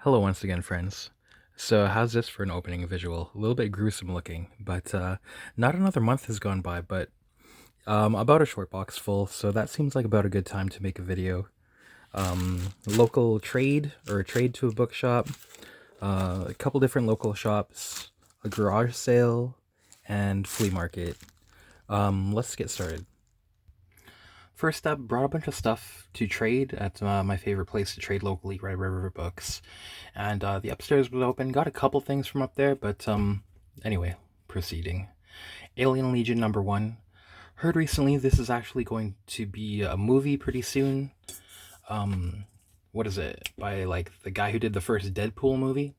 Hello once again, friends. So how's this for an opening visual? A little bit gruesome looking, but not another month has gone by, but about a short box full, so that seems like about a good time to make a video. Local trade, or a trade to a bookshop, a couple different local shops, a garage sale, and flea market. Let's get started. First up, brought a bunch of stuff to trade at my favorite place to trade locally, Red River Books. And the upstairs was open. Got a couple things from up there, but anyway, proceeding. Alien Legion #1. Heard recently this is actually going to be a movie pretty soon. What is it? By like the guy who did the first Deadpool movie.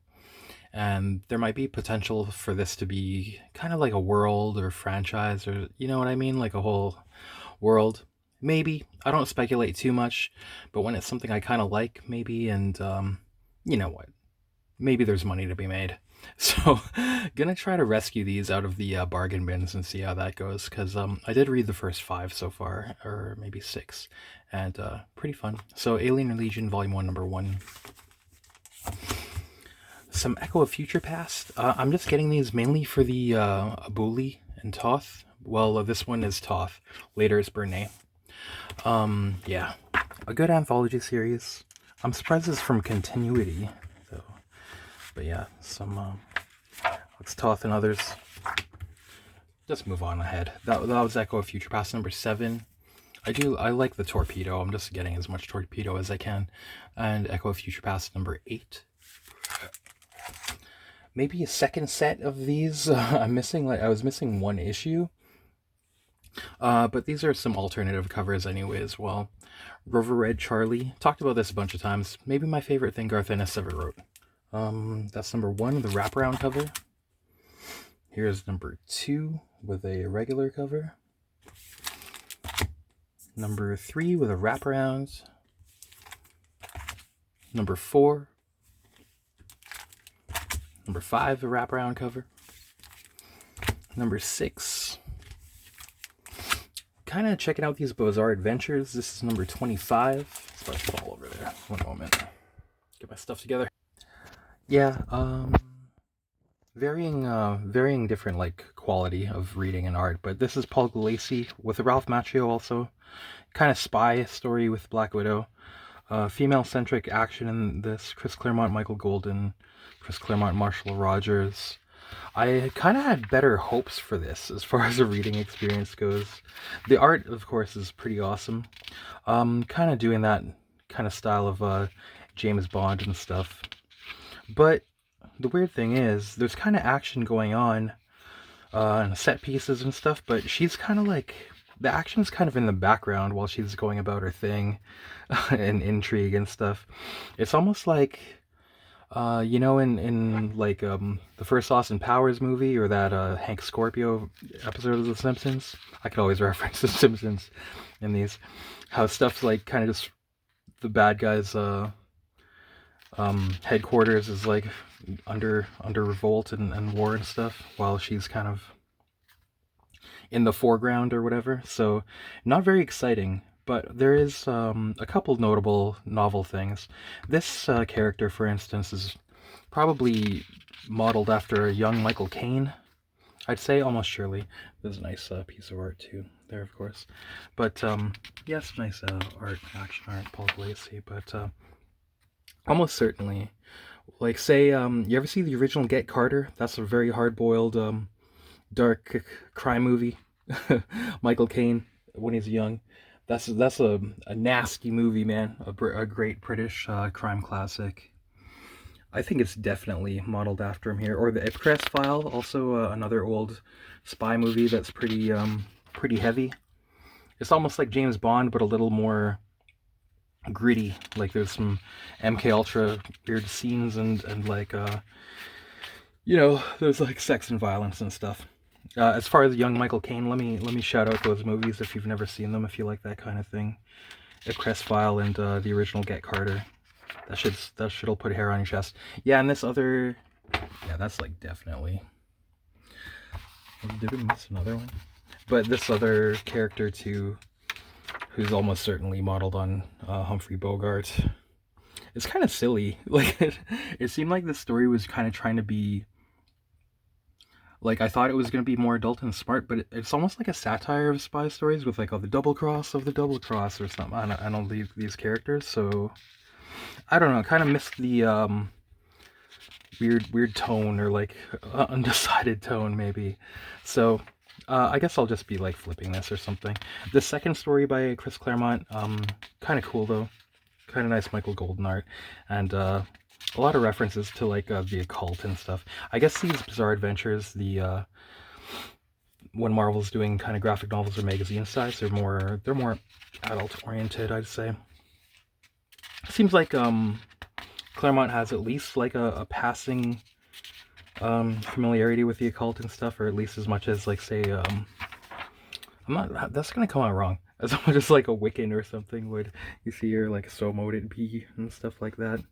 And there might be potential for this to be kind of like a world or franchise, or you know what I mean? Like a whole world. Maybe. I don't speculate too much, but when it's something I kind of like, maybe, and you know what? Maybe there's money to be made. So, gonna try to rescue these out of the bargain bins and see how that goes, because I did read the first 5 so far, or maybe 6, and pretty fun. So, Alien Legion Volume 1, #1. Some Echo of Futurepast. I'm just getting these mainly for the Abuli and Toth. Well, this one is Toth. Later is Bernay. Yeah, a good anthology series. I'm surprised it's from Continuity, though. But yeah, some let's Toth and others. Just move on ahead. That was Echo of Futurepast #7. I like the Torpedo. I'm just getting as much Torpedo as I can. And Echo of Futurepast #8. Maybe a second set of these. I'm missing, like, I was missing one issue. But these are some alternative covers anyway as well. Rover Red Charlie. Talked about this a bunch of times. Maybe my favorite thing Garth Ennis ever wrote. That's #1, the wraparound cover. Here's #2 with a regular cover. #3 with a wraparound. #4. #5, a wraparound cover. #6. Kind of checking out these Bizarre Adventures. This is #25. It's about to fall over there. One moment. Get my stuff together. Yeah, varying different like quality of reading and art, but this is Paul Gulacy with Ralph Macchio also. Kind of spy story with Black Widow. Female-centric action in this. Chris Claremont, Michael Goldn, Chris Claremont, Marshall Rogers. I kind of had better hopes for this as far as a reading experience goes. The art, of course, is pretty awesome. Kind of doing that kind of style of James Bond and stuff. But the weird thing is, there's kind of action going on, and set pieces and stuff, but she's kind of like, the action's kind of in the background while she's going about her thing, and intrigue and stuff. It's almost like, you know, in like the first Austin Powers movie, or that Hank Scorpio episode of The Simpsons. I could always reference The Simpsons in these. How stuff's like kind of just the bad guys' headquarters is like under revolt and war and stuff, while she's kind of in the foreground or whatever. So not very exciting. But there is a couple notable novel things. This character, for instance, is probably modeled after a young Michael Caine. I'd say almost surely. There's a nice piece of art too there, of course. But yeah, it's nice art, action art, Paul Gulacy. But almost certainly, like, say, you ever see the original Get Carter? That's a very hard-boiled, dark crime movie. Michael Caine when he's young. That's a nasty movie, man. A great British crime classic. I think it's definitely modeled after him here. Or the Ipcress File, also another old spy movie that's pretty heavy. It's almost like James Bond, but a little more gritty. Like there's some MK Ultra weird scenes and like you know, there's like sex and violence and stuff. As far as young Michael Caine, let me shout out those movies if you've never seen them, if you like that kind of thing. Ipcress File and the original Get Carter. That shit'll put hair on your chest. Yeah, and this other, yeah, that's like definitely. Did we miss another one? But this other character too, who's almost certainly modeled on Humphrey Bogart. it's kind of silly. Like it seemed like the story was kind of trying to be like, I thought it was going to be more adult and smart, but it's almost like a satire of spy stories with like, oh, the double cross of the double cross or something. I don't these characters, so I don't know. Kind of missed the weird tone, or like undecided tone maybe. So I guess I'll just be like flipping this or something. The second story by Chris Claremont, kind of cool though. Kind of nice Michael Goldn art, and a lot of references to like the occult and stuff. I guess these Bizarre Adventures, the when Marvel's doing kind of graphic novels or magazine size, they're more adult oriented, I'd say. Seems like Claremont has at least like a passing familiarity with the occult and stuff, or at least as much as like say that's gonna come out wrong. As much as like a Wiccan or something would, you see, or like a so moded be and stuff like that.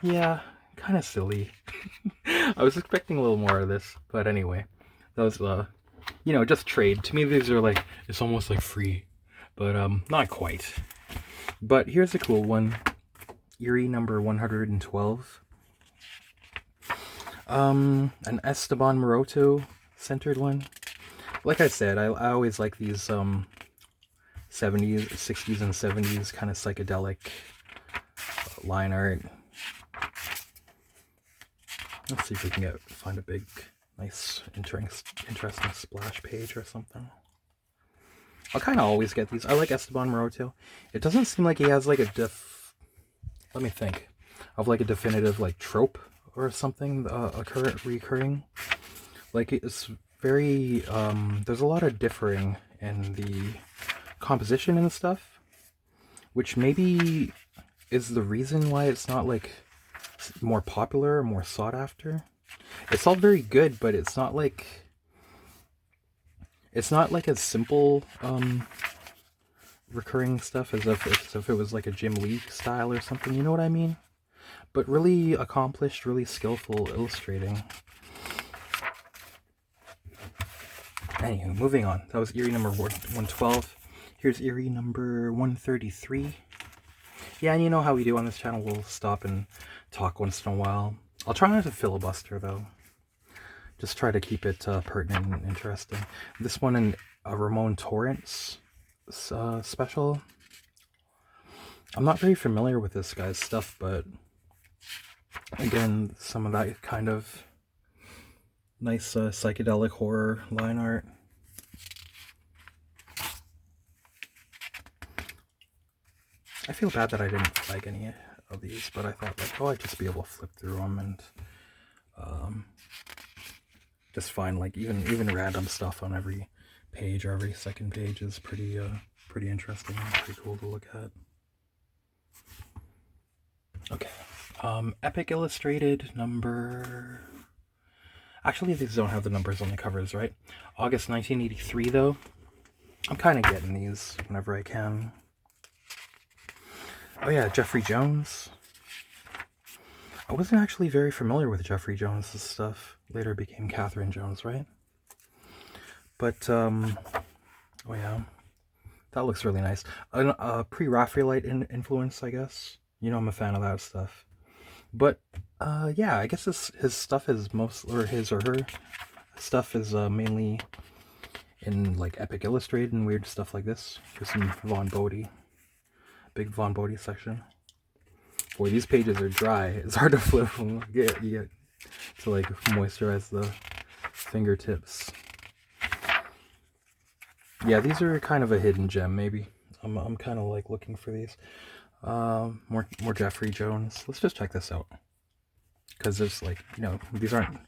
Yeah, kind of silly. I was expecting a little more of this, but anyway, that was you know, just trade. To me, these are like, it's almost like free, but not quite. But here's a cool one, Eerie number 112. An Esteban Maroto centered one. Like I said, I always like these 70s, 60s, and 70s kind of psychedelic line art. Let's see if we can find a big, nice, interesting splash page or something. I'll kind of always get these. I like Esteban Maroto. It doesn't seem like he has like a let me think of like a definitive like trope or something recurring. Like it's very there's a lot of differing in the composition and stuff, which maybe is the reason why it's not like more popular or more sought after. It's all very good, but it's not like as simple recurring stuff as if it was like a Jim Lee style or something, you know what I mean? But really accomplished, really skillful illustrating. Anyway, moving on. That was Eerie number 112. Here's Eerie number 133. Yeah, and you know how we do on this channel, we'll stop and talk once in a while. I'll try not to filibuster though. Just try to keep it pertinent and interesting. This one in a Ramon Torrents special. I'm not very familiar with this guy's stuff, but again, some of that kind of nice psychedelic horror line art. I feel bad that I didn't like any of these, but I thought like, oh, I'd just be able to flip through them and just find like even random stuff on every page or every second page is pretty interesting and pretty cool to look at. Okay, Epic Illustrated number. Actually, these don't have the numbers on the covers, right? August 1983, though. I'm kind of getting these whenever I can. Oh yeah, Jeffrey Jones. I wasn't actually very familiar with Jeffrey Jones' stuff. Later became Catherine Jones, right? But, oh yeah. That looks really nice. Pre-Raphaelite influence, I guess. You know, I'm a fan of that stuff. But, yeah, I guess his stuff is his or her stuff is mainly in, like, Epic Illustrated and weird stuff like this. Here's some Von Bodé. Big Von Bodé section. Boy, these pages are dry. It's hard to flip them. You get to, like, moisturize the fingertips. Yeah, these are kind of a hidden gem, maybe. I'm kind of, like, looking for these. More Jeffrey Jones. Let's just check this out. Because there's, like, you know, these aren't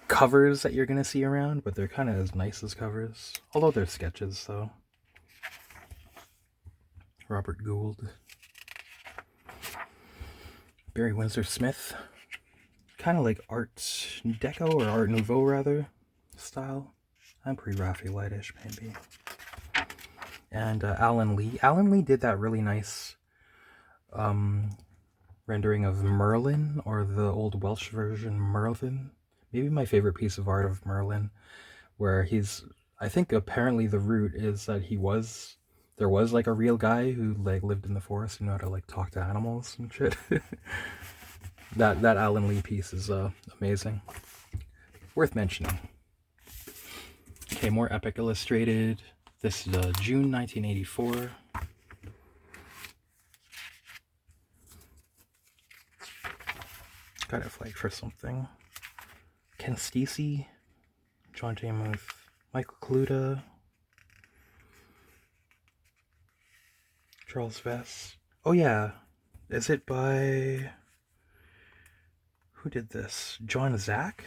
covers that you're going to see around, but they're kind of as nice as covers. Although they're sketches, so. Robert Gould. Barry Windsor Smith. Kind of like Art Deco, or Art Nouveau, rather, style. I'm pre-Raphaelite-ish, maybe. And Alan Lee. Alan Lee did that really nice rendering of Merlin, or the old Welsh version Merlin. Maybe my favorite piece of art of Merlin, where I think apparently the root is that he was there was like a real guy who like lived in the forest and knew how to like talk to animals and shit. that Alan Lee piece is amazing. Worth mentioning. Okay, more Epic Illustrated. This is June 1984. Got it flagged for something. Ken Stacey, John Jamuth, Michael Cluda, Charles Vess. Oh yeah, is it by... Who did this? John Zack?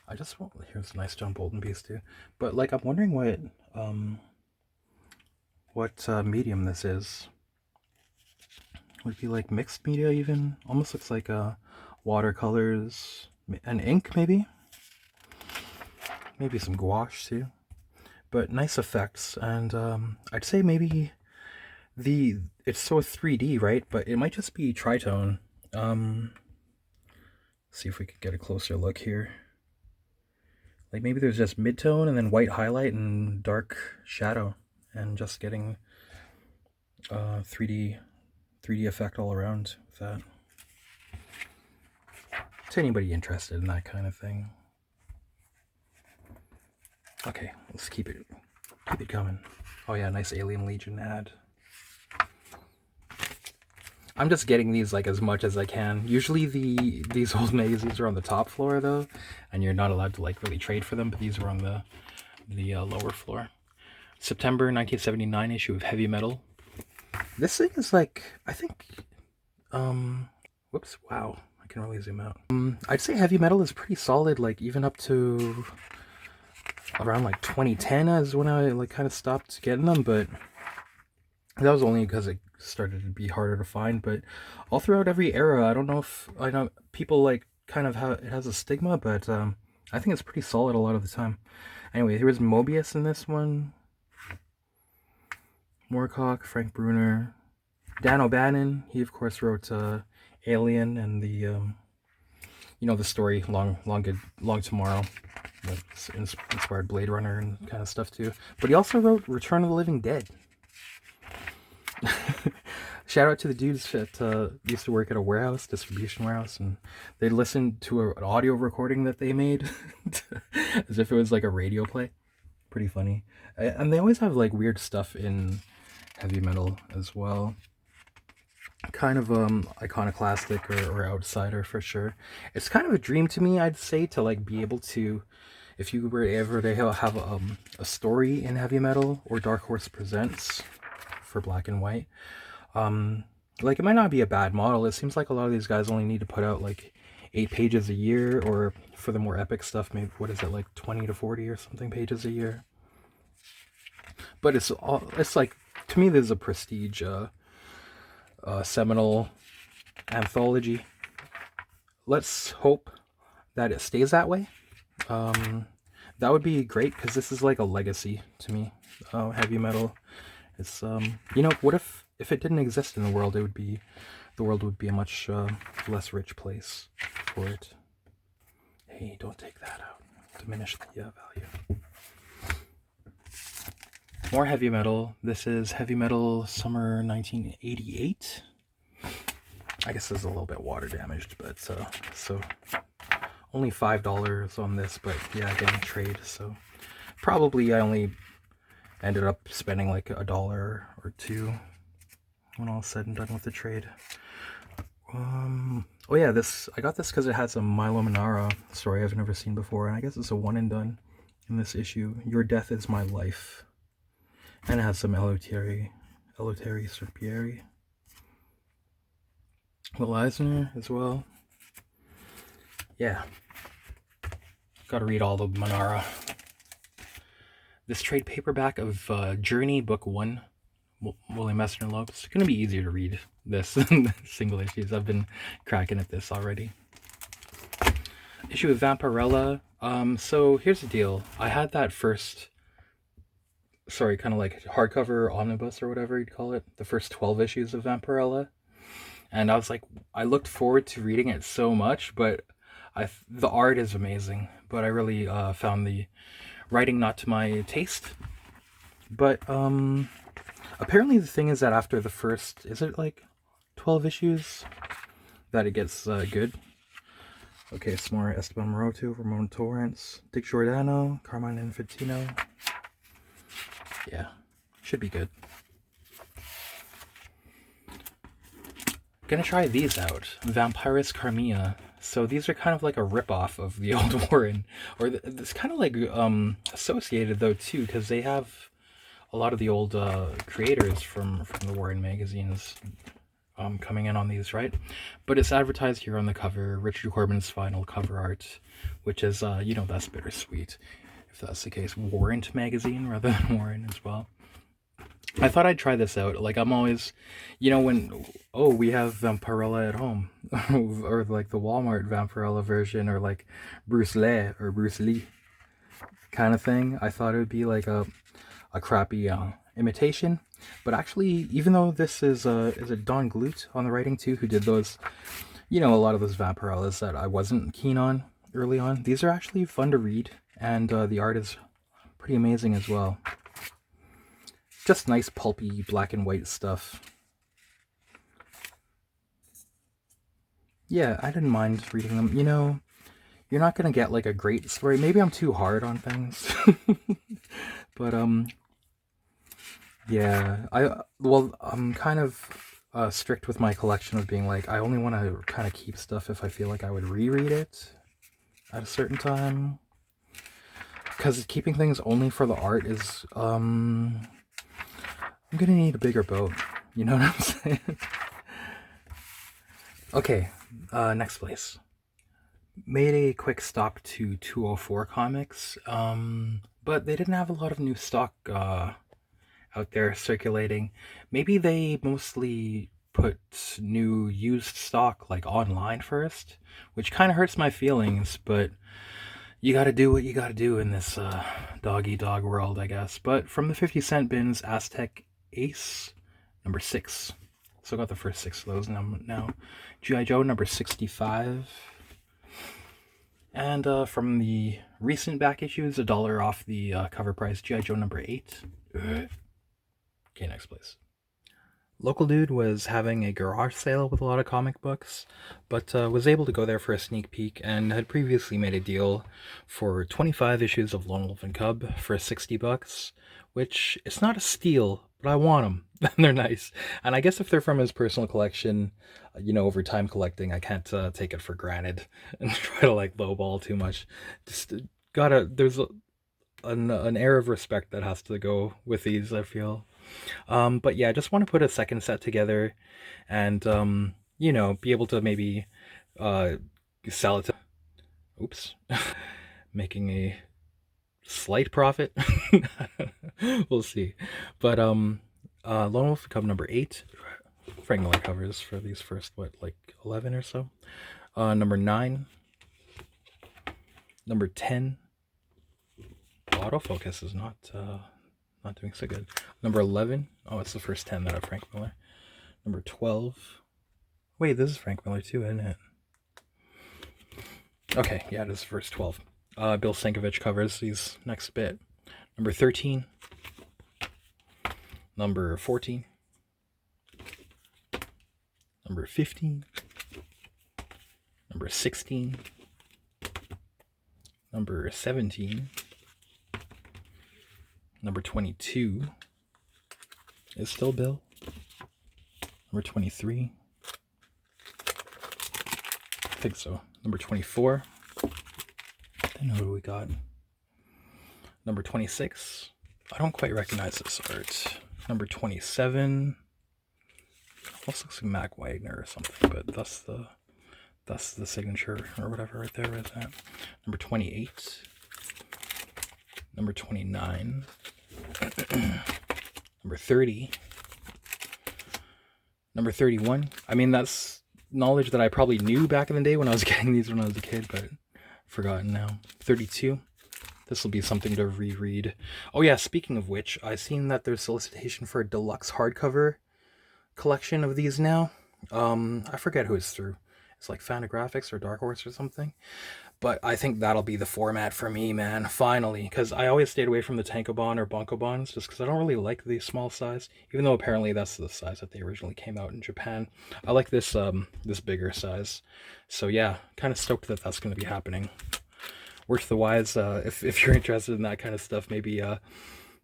I just want... Here's a nice John Bolton piece too. But like, I'm wondering what medium this is. Would it be like mixed media even? Almost looks like watercolors and ink maybe? Maybe some gouache too. But nice effects, and I'd say maybe it's so 3D, right? But it might just be tritone. See if we could get a closer look here. Like maybe there's just mid-tone and then white highlight and dark shadow, and just getting 3D effect all around with that. To anybody interested in that kind of thing. Okay, let's keep it coming. Oh yeah, nice Alien Legion ad. I'm just getting these like as much as I can. Usually these old magazines are on the top floor though, and you're not allowed to like really trade for them, but these are on the lower floor. September 1979 issue of Heavy Metal. This thing is like, I think, whoops, wow, I can really zoom out. I'd say Heavy Metal is pretty solid, like even up to around like 2010 is when I like kind of stopped getting them, but that was only because it started to be harder to find. But all throughout every era, I know people like kind of it has a stigma, but I think it's pretty solid a lot of the time. Anyway, here was Moebius in this one. Moorcock, Frank Bruner, Dan O'Bannon. He of course wrote Alien and the the story Long Tomorrow, that inspired Blade Runner and kind of stuff too. But he also wrote Return of the Living Dead. Shout out to the dudes that used to work at a distribution warehouse, and they listened to an audio recording that they made as if it was like a radio play. Pretty funny. And they always have like weird stuff in Heavy Metal as well. Kind of iconoclastic or outsider for sure. It's kind of a dream to me, I'd say, to like be able to, if you were ever to have a story in Heavy Metal or Dark Horse Presents for black and white. Like it might not be a bad model. It seems like a lot of these guys only need to put out like 8 pages a year, or for the more epic stuff, maybe what is it, like 20 to 40 or something pages a year. But it's like, to me, this is a prestige seminal anthology. Let's hope that it stays that way. That would be great, because this is like a legacy to me. Heavy Metal. It's what if it didn't exist in the world? The world would be a much less rich place for it. Hey, don't take that out. Diminish the value. More Heavy Metal. This is Heavy Metal Summer 1988. I guess this is a little bit water damaged, but so only $5 on this, but yeah, getting trade. So probably I only ended up spending like $1 or $2 when all said and done with the trade. Oh yeah, I got this because it has a Milo Manara story I've never seen before, and I guess it's a one and done in this issue. Your Death is My Life. And it has some Eleutheri Serpieri. Will Eisner as well. Yeah. Gotta read all the Manara. This trade paperback of Journey, Book 1, William Messner Loeb. It's gonna be easier to read this than single issues. I've been cracking at this already. Issue of Vampirella. So here's the deal. I had that first... kind of like hardcover omnibus or whatever you'd call it, the first 12 issues of Vampirella, and I was like, I looked forward to reading it so much, but the art is amazing, but I really found the writing not to my taste. But apparently the thing is that after the first, is it like 12 issues, that it gets good. Okay, some more Esteban Maroto, Ramon Torrents, Dick Giordano, Carmine Infantino. Yeah, should be good. Gonna try these out. Vampiress Carmilla. So these are kind of like a ripoff of the old Warren. Or it's kind of like associated though too, because they have a lot of the old creators from the Warren magazines coming in on these, right? But it's advertised here on the cover, Richard Corbin's final cover art, which is, you know, that's bittersweet, if that's the case. Warrant magazine rather than Warren as well. I thought I'd try this out. Like, I'm always, you know, when, oh, we have Vampirella at home, or like the Walmart Vampirella version, or like Bruce Lee kind of thing. I thought it would be like a crappy imitation. But actually, even though this is it Don Glut on the writing too, who did those, you know, a lot of those Vampirellas that I wasn't keen on early on. These are actually fun to read, and the art is pretty amazing as well. Just nice pulpy black and white stuff. Yeah, I didn't mind reading them. You know, you're not gonna get like a great story. Maybe I'm too hard on things. But yeah, I'm kind of strict with my collection of being like, I only want to kind of keep stuff if I feel like I would reread it at a certain time. Because keeping things only for the art is, I'm gonna need a bigger boat. You know what I'm saying? Okay, next place. Made a quick stop to 204 Comics, but they didn't have a lot of new stock out there circulating. Maybe they mostly put new used stock like online first, which kind of hurts my feelings, but you gotta do what you gotta do in this dog-eat-dog world, I guess. But from the 50-cent bins, Aztec Ace, number 6. So I got the first 6 of those now. G.I. Joe, number 65. And from the recent back issues, $1 off the cover price, G.I. Joe number 8. Okay, next place. Local dude was having a garage sale with a lot of comic books, but was able to go there for a sneak peek and had previously made a deal for 25 issues of Lone Wolf and Cub for $60, which it's not a steal, but I want them. They're nice. And I guess if they're from his personal collection, you know, over time collecting, I can't take it for granted and try to like lowball too much. Just there's an air of respect that has to go with these, I feel. But yeah, I just want to put a second set together and, you know, be able to maybe sell it to... Oops. Making a slight profit. We'll see. But Lone Wolf Cub number 8. Frank Miller covers for these first, like 11 or so. Number 9. Number 10. Autofocus is not doing so good. Number 11. Oh, it's the first 10 that are Frank Miller. Number 12. Wait, this is Frank Miller too, isn't it? Okay, yeah, it is the first 12. Bill Sienkiewicz covers these next bit. Number 13. Number 14. Number 15. Number 16. Number 17. Number 22 is still Bill. Number 23. I think so. Number 24. Then who do we got? Number 26. I don't quite recognize this art. Number 27. Almost looks like Mac Wagner or something, but that's the signature or whatever right there, is that? Number 28. Number 29. Number 30. Number 31. I mean, that's knowledge that I probably knew back in the day when I was getting these when I was a kid, but forgotten now. 32. This will be something to reread. Oh yeah, speaking of which, I've seen that there's solicitation for a deluxe hardcover collection of these now. I forget who it's through. It's like Fantagraphics or Dark Horse or something. But I think that'll be the format for me, man, finally. Because I always stayed away from the Tankobon or Bonkobons just because I don't really like the small size. Even though apparently that's the size that they originally came out in Japan. I like this this bigger size. So yeah, kind of stoked that that's going to be happening. Worth the wise, if you're interested in that kind of stuff, maybe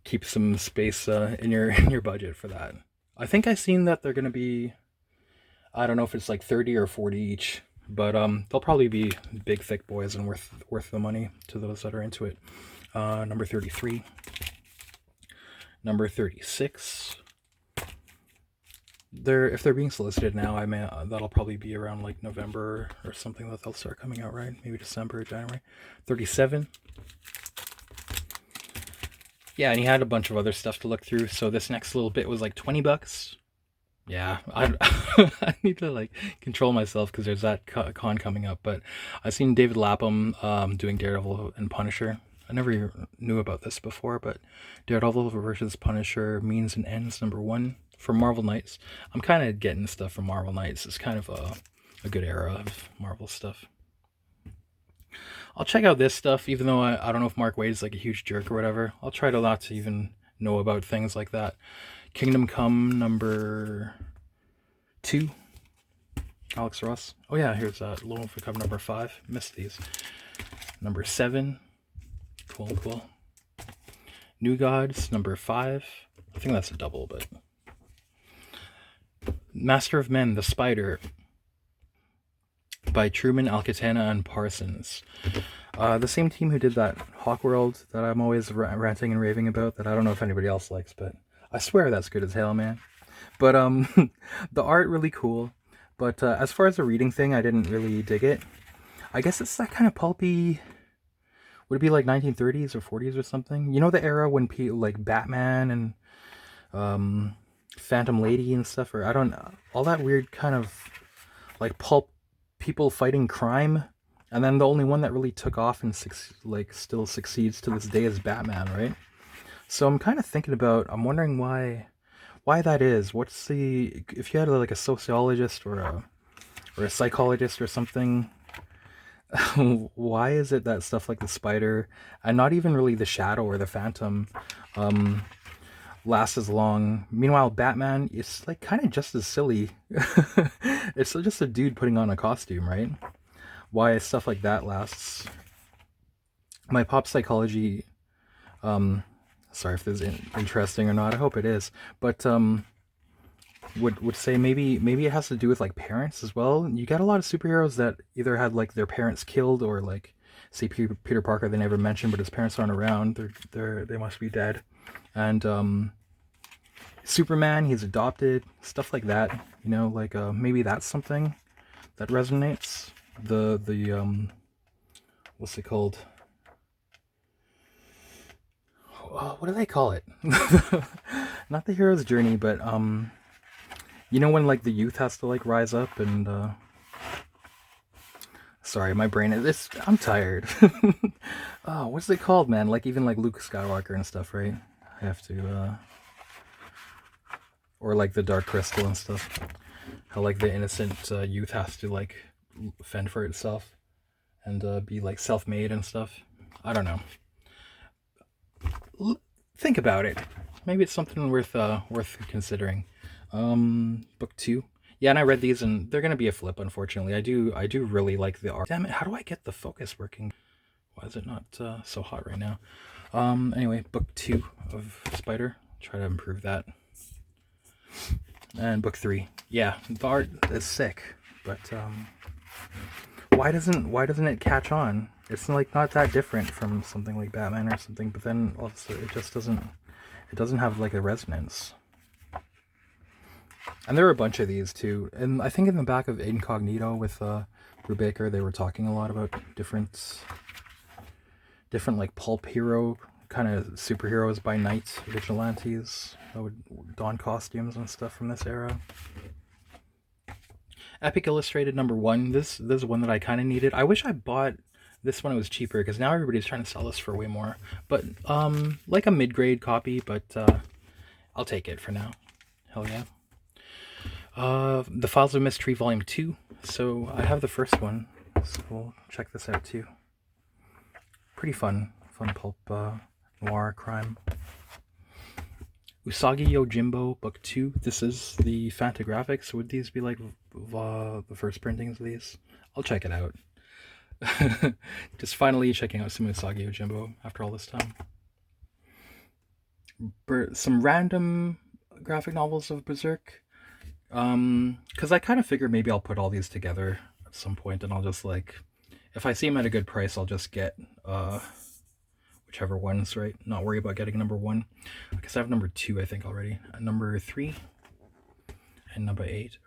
keep some space in your budget for that. I think I seen that they're going to be, I don't know if it's like 30 or 40 each. But they'll probably be big, thick boys and worth the money to those that are into it. Number 33. Number 36. If they're being solicited now, that'll probably be around like November or something that they'll start coming out, right? Maybe December or January. 37. Yeah, and he had a bunch of other stuff to look through. So this next little bit was like $20. Yeah, I need to like control myself because there's that con coming up. But I've seen David Lapham doing Daredevil and Punisher. I never knew about this before, but Daredevil versus Punisher Means and Ends #1 for Marvel Knights. I'm kind of getting stuff from Marvel Knights. It's kind of a good era of Marvel stuff. I'll check out this stuff, even though I don't know if Mark Waid is like a huge jerk or whatever. I'll try to not to even know about things like that. Kingdom Come #2. Alex Ross. Oh yeah, here's that. Lone for Cub #5. Missed these. #7. Cool. New Gods #5. I think that's a double, but Master of Men, The Spider by Truman, Alcatena, and Parsons. The same team who did that Hawkworld that I'm always ranting and raving about that I don't know if anybody else likes, but I swear that's good as hell, man. But the art really cool. But as far as the reading thing, I didn't really dig it. I guess it's that kind of pulpy. Would it be like 1930s or 40s or something? You know the era when like Batman and Phantom Lady and stuff, or I don't know, all that weird kind of like pulp people fighting crime, and then the only one that really took off and still succeeds to this day is Batman, right? So I'm kind of thinking about, I'm wondering why that is. What's the, if you had like a sociologist or a psychologist or something, why is it that stuff like the Spider and not even really the Shadow or the Phantom lasts as long? Meanwhile, Batman is like kind of just as silly. It's just a dude putting on a costume, right? Why stuff like that lasts. My pop psychology, sorry if this is interesting or not, I hope it is, but would say maybe it has to do with like parents as well. You got a lot of superheroes that either had like their parents killed, or like say Peter Parker, they never mentioned, but his parents aren't around, they must be dead. And Superman, he's adopted, stuff like that, you know, like maybe that's something that resonates. The what's it called? What do they call it? Not the hero's journey, but you know when like the youth has to like rise up and sorry, my brain is I'm tired. Oh, what's it called, man? Like even like Luke Skywalker and stuff, right? I have to or like the Dark Crystal and stuff. How like the innocent youth has to like fend for itself and be like self-made and stuff. I don't know. Think about it. Maybe it's something worth considering. Book 2. Yeah, and I read these and they're gonna be a flip, unfortunately. I do really like the art. Damn it, how do I get the focus working? Why is it not so hot right now? Anyway, book 2 of Spider. Try to improve that. And book 3. Yeah, the art is sick, but why doesn't it catch on? It's like not that different from something like Batman or something, but then also it just doesn't have like a resonance. And there are a bunch of these too, and I think in the back of Incognito with Brubaker, they were talking a lot about different like pulp hero kind of superheroes by night, vigilantes that would don costumes and stuff from this era. Epic Illustrated #1. This is one that I kind of needed. I wish I bought this when it was cheaper, because now everybody's trying to sell this for way more. But like a mid-grade copy, but I'll take it for now. Hell yeah. The Files of Mystery Volume 2 So I have the first one, so we'll check this out too. Pretty fun pulp noir crime. Usagi Yojimbo Book 2. This is the Fantagraphics. Would these be like the first printings of these? I'll check it out. Just finally checking out some Usagi Yojimbo after all this time. Some random graphic novels of Berserk. Because I kind of figured maybe I'll put all these together at some point, and I'll just like, if I see them at a good price, I'll just get whichever one's right. Not worry about getting number 1, because I have number 2, I think, already. Number 3 and number 8.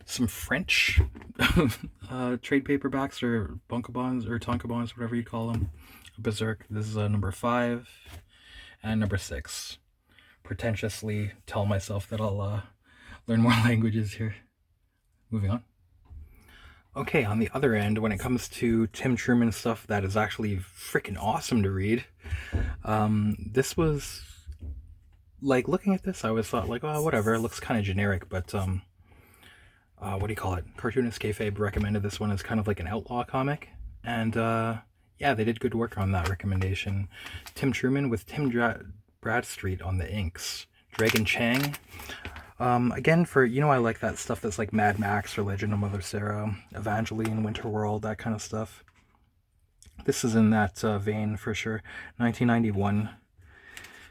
Some French trade paperbacks or bunkabons or tonkabons, whatever you call them. Berserk. This is number 5 and number 6. Pretentiously tell myself that I'll learn more languages here. Moving on. Okay, on the other end, when it comes to Tim Truman stuff that is actually freaking awesome to read, this was, like, looking at this, I always thought, like, oh, whatever, it looks kind of generic, but, what do you call it? Cartoonist Kayfabe recommended this one as kind of like an outlaw comic, and, yeah, they did good work on that recommendation. Tim Truman with Tim Bradstreet on the inks. Dragon Chang. Again, for, you know, I like that stuff that's like Mad Max or Legend of Mother Sarah, Evangeline, Winterworld, that kind of stuff. This is in that vein for sure. 1991.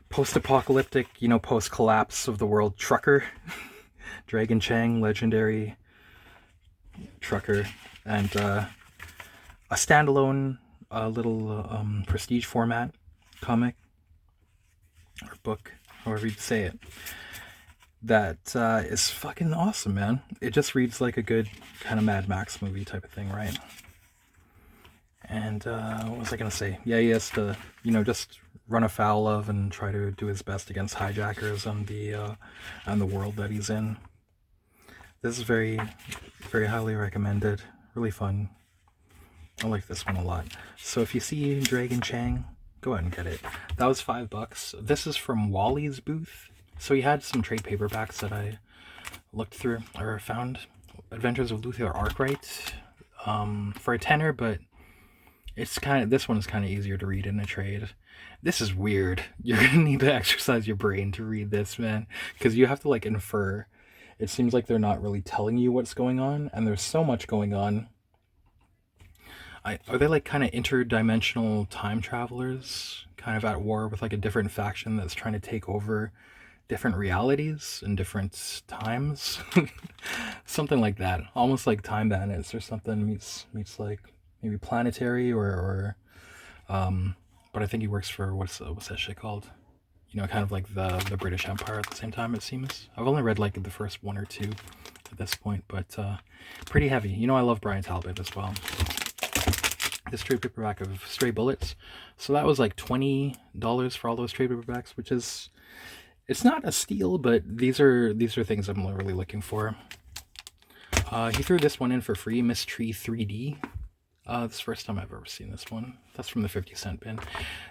Post-apocalyptic, you know, post-collapse of the world trucker. Dragon Chang, legendary trucker. And a standalone little prestige format comic or book, however you say it. That is fucking awesome, man. It just reads like a good kind of Mad Max movie type of thing, right? And what was I gonna say? Yeah, he has to, you know, just run afoul of and try to do his best against hijackers on the world that he's in. This is very, very highly recommended. Really fun. I like this one a lot. So if you see Dragon Chang, go ahead and get it. That was $5. This is from Wally's booth. So he had some trade paperbacks that I looked through or found. Adventures of Luther Arkwright for a tenner, but it's this one is kind of easier to read in a trade. This is weird. You're gonna need to exercise your brain to read this, man, because you have to like infer. It seems like they're not really telling you what's going on, and there's so much going on. Are they like kind of interdimensional time travelers, kind of at war with like a different faction that's trying to take over different realities in different times? Something like that. Almost like Time Bandits or something meets like maybe Planetary or but I think he works for what's that shit called? You know, kind of like the British Empire at the same time, it seems. I've only read like the first 1 or 2 at this point, but pretty heavy. You know, I love Brian Talbot as well. This trade paperback of Stray Bullets. So that was like $20 for all those trade paperbacks, which is, it's not a steal, but these are things I'm really looking for. He threw this one in for free, Miss Tree 3D. This is the first time I've ever seen this one. That's from the 50-cent bin.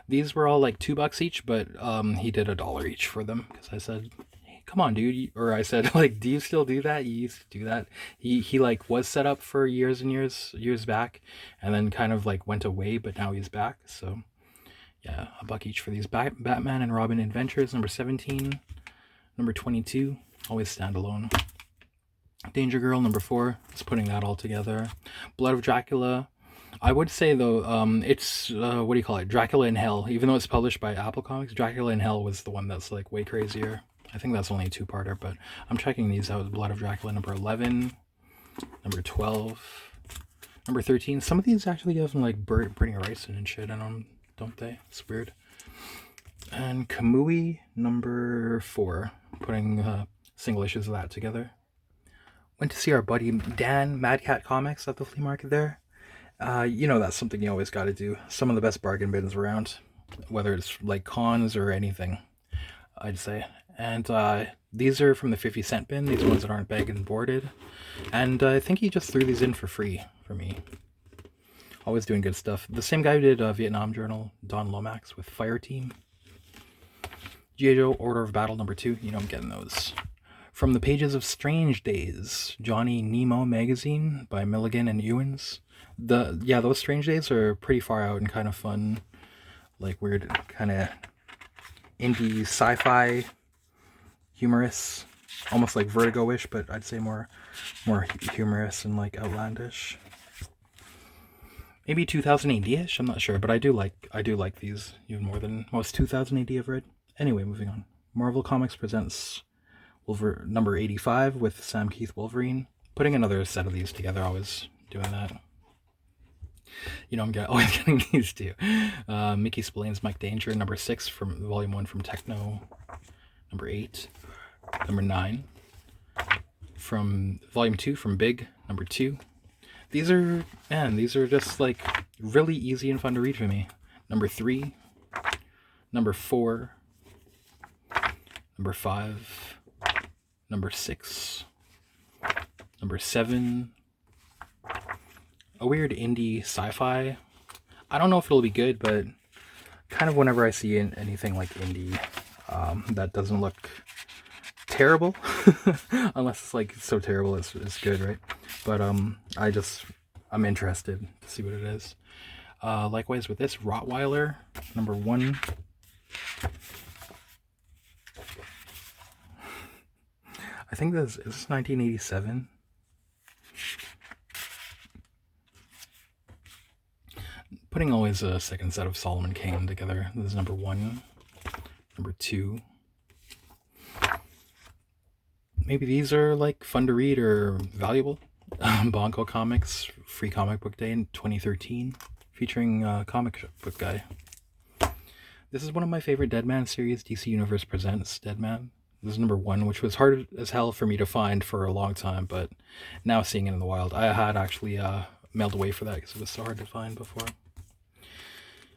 These were all like $2 each, but he did $1 each for them because I said, hey, come on, dude. Or I said, like, do you still do that? You used to do that. He like was set up for years and years back, and then kind of like went away, but now he's back. So yeah, $1 each for these Batman and Robin Adventures, number 17, number 22, always standalone. Danger Girl, number 4, just putting that all together. Blood of Dracula. I would say, though, it's, what do you call it? Dracula in Hell. Even though it's published by Apple Comics, Dracula in Hell was the one that's, like, way crazier. I think that's only a 2-parter, but I'm checking these out. Blood of Dracula, number 11, number 12, number 13. Some of these actually have, like, Brittany Ricin and shit in them, don't they? It's weird. And Kamui, number 4, putting single issues of that together. Went to see our buddy Dan, Mad Cat Comics, at the flea market there. You know, that's something you always got to do. Some of the best bargain bins around, whether it's like cons or anything, I'd say. And these are from the 50-cent bin, these ones that aren't bagged and boarded. And I think he just threw these in for free for me. Always doing good stuff. The same guy who did Vietnam Journal, Don Lomax, with Fire Team. G.I. Joe, Order of Battle, number 2. You know I'm getting those. From the pages of Strange Days, Johnny Nemo magazine by Milligan and Ewens. Those Strange Days are pretty far out and kind of fun, like weird kind of indie sci-fi, humorous, almost like Vertigo-ish, but I'd say more humorous and like outlandish. Maybe 2000 AD-ish, I'm not sure, but I do like these even more than most 2000 AD I've read. Anyway, moving on. Marvel Comics presents number 85 with Sam Keith Wolverine. Putting another set of these together, always doing that. You know, I'm always getting these two. Mickey Spillane's Mike Danger, number 6 from Volume 1 from Techno. Number 8. Number 9 from Volume 2 from Big. Number 2. These are just like really easy and fun to read for me. Number 3. Number 4. Number 5. Number 6, number 7, a weird indie sci-fi. I don't know if it'll be good, but kind of whenever I see anything like indie that doesn't look terrible, unless it's like so terrible it's good, right? But I'm interested to see what it is. Likewise with this, Rottweiler, number 1. I think is this 1987? Putting always a second set of Solomon Kane together. This is number 1. Number 2. Maybe these are like fun to read or valuable. Bonko Comics, Free Comic Book Day in 2013, featuring Comic Book Guy. This is one of my favorite Deadman series. DC Universe presents Deadman. This is number 1, which was hard as hell for me to find for a long time, but now seeing it in the wild, I had actually mailed away for that because it was so hard to find before.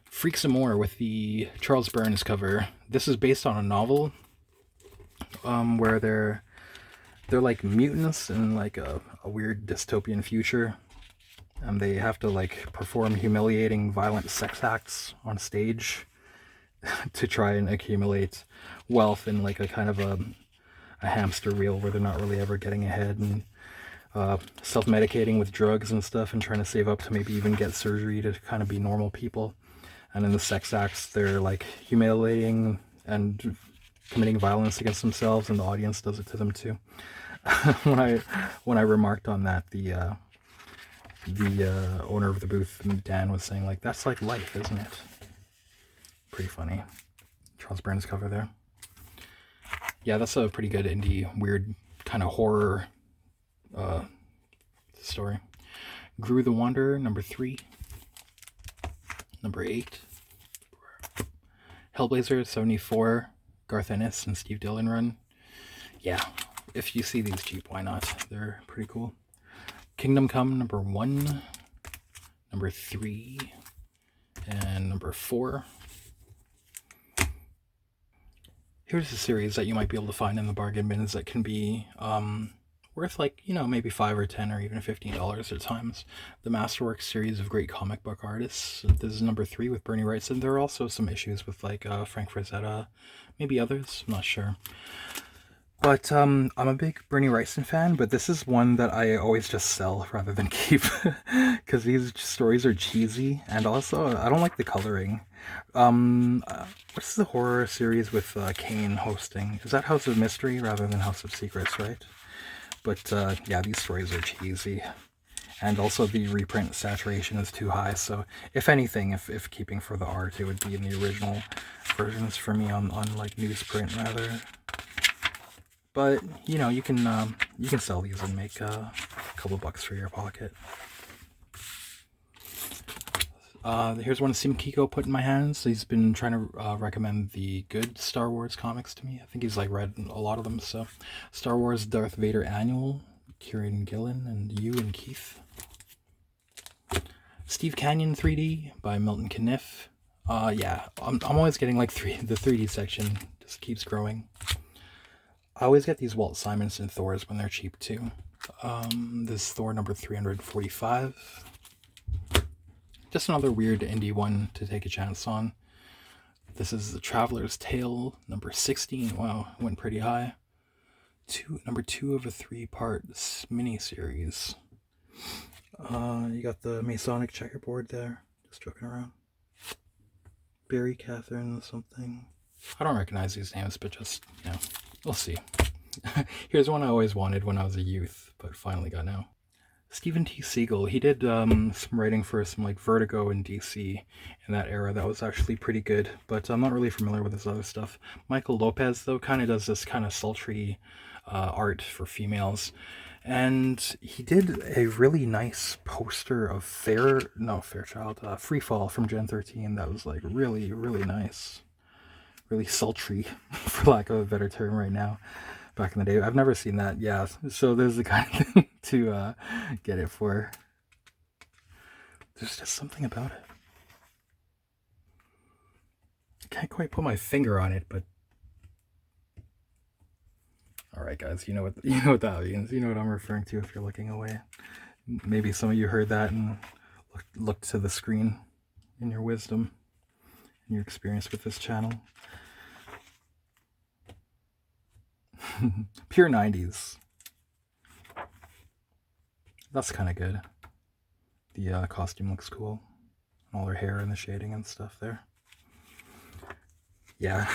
Freak Some More with the Charles Burns cover. This is based on a novel where they're like mutants in like a weird dystopian future, and they have to like perform humiliating, violent sex acts on stage to try and accumulate wealth in like a kind of a hamster wheel where they're not really ever getting ahead, and self-medicating with drugs and stuff and trying to save up to maybe even get surgery to kind of be normal people. And in the sex acts, they're like humiliating and committing violence against themselves, and the audience does it to them too. When I remarked on that, the owner of the booth, Dan, was saying like, that's like life, isn't it? Pretty funny. Charles Burns cover there. Yeah, that's a pretty good indie, weird kind of horror story. Gru the Wanderer, number 3. Number 8. Hellblazer, 74. Garth Ennis and Steve Dillon run. Yeah, if you see these cheap, why not? They're pretty cool. Kingdom Come, number 1. Number 3. And number 4. Here's a series that you might be able to find in the bargain bins that can be worth like, maybe $5 or $10 or even $15 at times. The Masterworks series of great comic book artists. This is number 3 with Bernie Wrightson. There are also some issues with like Frank Frazetta, maybe others, I'm not sure. But I'm a big Bernie Wrightson fan, but this is one that I always just sell rather than keep, because these stories are cheesy, and also I don't like the coloring. What's the horror series with Kane hosting? Is that House of Mystery rather than House of Secrets, right? But yeah, these stories are cheesy, and also the reprint saturation is too high. So if anything, if keeping for the art, it would be in the original versions for me on like newsprint rather. But you can sell these and make a couple bucks for your pocket. Here's one Sim Kiko put in my hands. He's been trying to recommend the good Star Wars comics to me. I think he's like read a lot of them. So Star Wars Darth Vader Annual, Kieran Gillen and you and Keith. Steve Canyon 3D by Milton Caniff. Yeah, I'm always getting like the 3D section just keeps growing. I always get these Walt Simonson Thors when they're cheap too. This is Thor number 345. Just another weird indie one to take a chance on. This is The Traveler's Tale number 16. Wow, went pretty high. number 2 of a 3-part mini-series. You got the Masonic checkerboard there, just joking around. Barry Catherine something. I don't recognize these names, but just, you know, we'll see. Here's one I always wanted when I was a youth, but finally got now. Stephen T. Siegel, he did some writing for some like Vertigo and DC in that era. That was actually pretty good, but I'm not really familiar with his other stuff. Michael Lopez, though, kind of does this kind of sultry art for females. And he did a really nice poster of Fairchild, Freefall from Gen 13 that was like really, really nice. Really sultry, for lack of a better term right now. Back in the day. I've never seen that, yeah. So there's the kind of thing to get it for. There's just something about it. I can't quite put my finger on it, but alright guys, you know what that means. You know what I'm referring to if you're looking away. Maybe some of you heard that and looked to the screen in your wisdom and your experience with this channel. Pure 90s. That's kind of good. The costume looks cool. All her hair and the shading and stuff there. Yeah.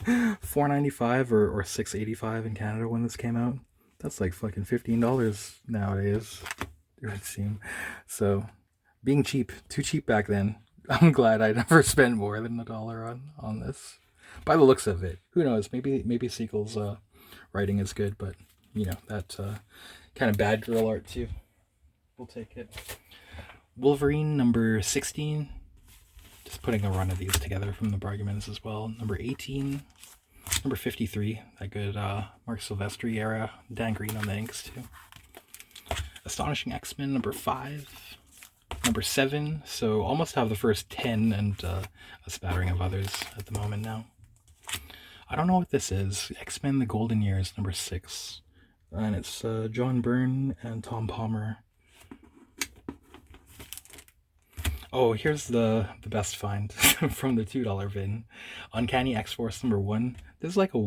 $4.95 or $6.85 in Canada when this came out. That's like fucking $15 nowadays, it would seem. So, being cheap. Too cheap back then. I'm glad I never spent more than $1 on this. By the looks of it. Who knows? Maybe Siegel's writing is good, but you know, that kind of bad girl art too. We'll take it. Wolverine number 16. Just putting a run of these together from the Bargumens as well. Number 18. Number 53. That good Mark Silvestri era. Dan Green on the inks too. Astonishing X-Men number 5. Number 7. So almost have the first 10 and a spattering of others at the moment now. I don't know what this is. X-Men The Golden Years, number 6. And it's John Byrne and Tom Palmer. Oh, here's the best find from the $2 bin. Uncanny X-Force number 1. This is like a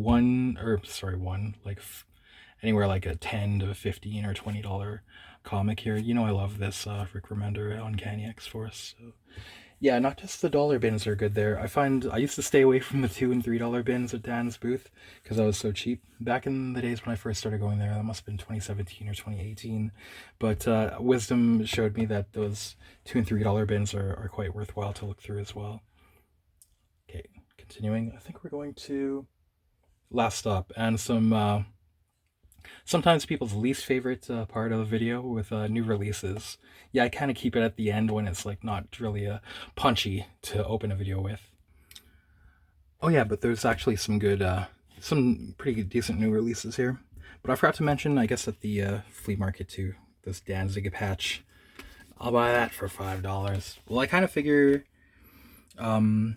anywhere like a $10 to $15 or $20 comic here. You know I love this Rick Remender Uncanny X-Force. So. Yeah, not just the dollar bins are good there. I find I used to stay away from the $2 and $3 bins at Dan's booth because I was so cheap. Back in the days when I first started going there, that must have been 2017 or 2018. But wisdom showed me that those $2 and $3 bins are quite worthwhile to look through as well. Okay, continuing. I think we're going to Last Stop and some sometimes people's least favorite part of the video with new releases. Yeah, I kind of keep it at the end when it's like not really punchy to open a video with. Oh yeah, but there's actually some good, some pretty decent new releases here. But I forgot to mention, I guess at the flea market too, this Danzig patch. I'll buy that for $5. Well, I kind of figure, one